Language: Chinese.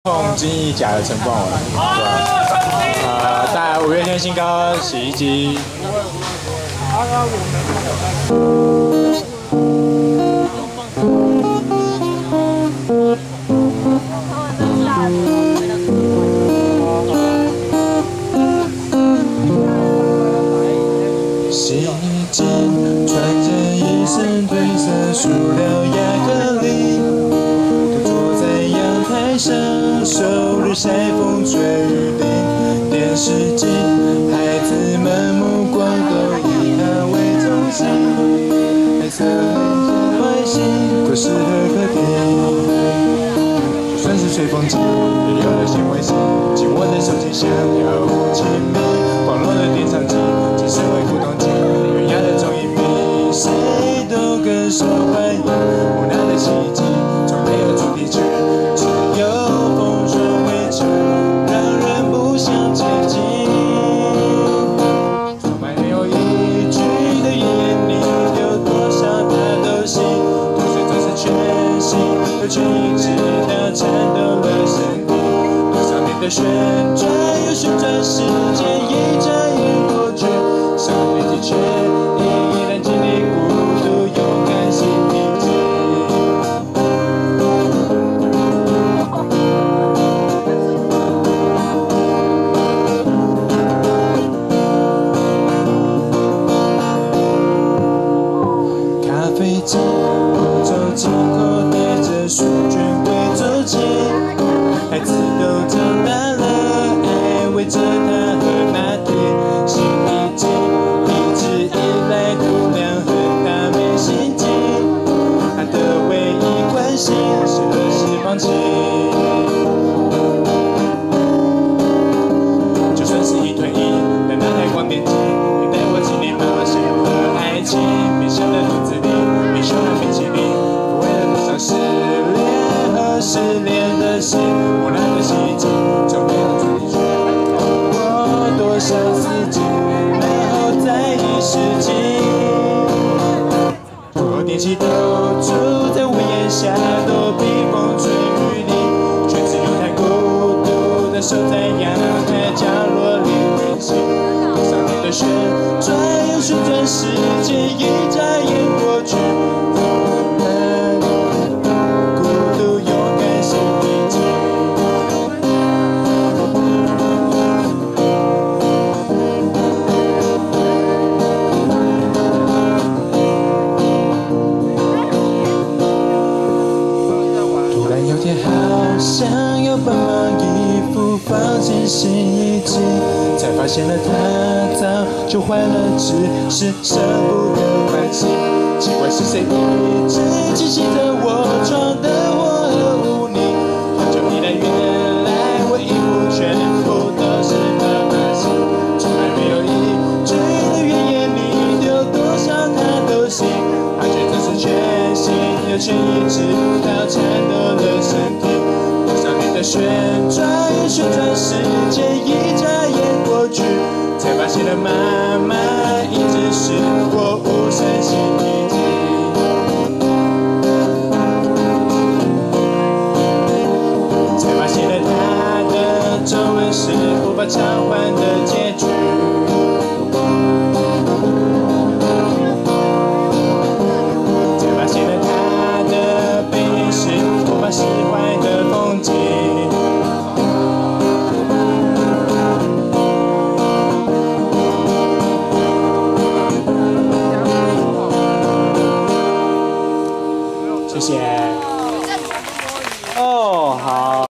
碰金翼甲的陈冠文，对吧？带5月天新歌《洗衣机》。洗衣机穿着一身褪色塑料亚克力，坐在阳台上，受日晒风吹雨淋。电视机，孩子们目光都以它为中心，黑色外形不适合客厅。就算是吹风机，也有了显微镜，紧握的手机想要不亲密，网络的电唱机只是为古董机，远压的综艺比谁都更受欢迎。无奈的洗衣机从没有主题曲，只有风霜围城，让人不想接近。从来没有一句的语言，你有多少它都行，都是这是全新，有权一直到颤抖了身体。多少年的旋转又旋转，时间一眨眼过去，上了年纪却依然经历孤独，勇敢新脾气。咖啡机不走进口，带着书卷会走起，孩子都长大了，爱围着他喝拿铁。洗衣机一直以来度量很大，没心机，他的唯一关心是何时放弃。就算是一推一的那台光电机，也带我经历冒险和爱情。冰箱的肚子里，冰箱的冰淇淋，为了多少失恋和失恋的心。无奈的洗衣机从没有主题曲，过多少四季，然后再一世纪。我电器都住在屋檐下，都避风吹雨淋，却只有太孤独的守在阳台角落里温馨。多少年的旋转又旋转，时间一眨眼过去。孤独勇敢新脾气。突然有天好想要把衣服放进洗衣机，才发现了它早就坏了，只是舍不得换洗。奇怪是谁一直记起着我闯的祸和污泥，好久以来原来我衣服全部都是妈妈洗，从来没有一句的怨言，你丢多少它都行，它却总是全新，有权一直到颤抖了身体。多少年的旋转又旋转，时间一眨眼过去，才发现了妈妈一直是我无声新脾气。才发现了她的皱纹是无法偿还的结局。才发现了她的背影是无法释怀的风景。谢谢。哦，好。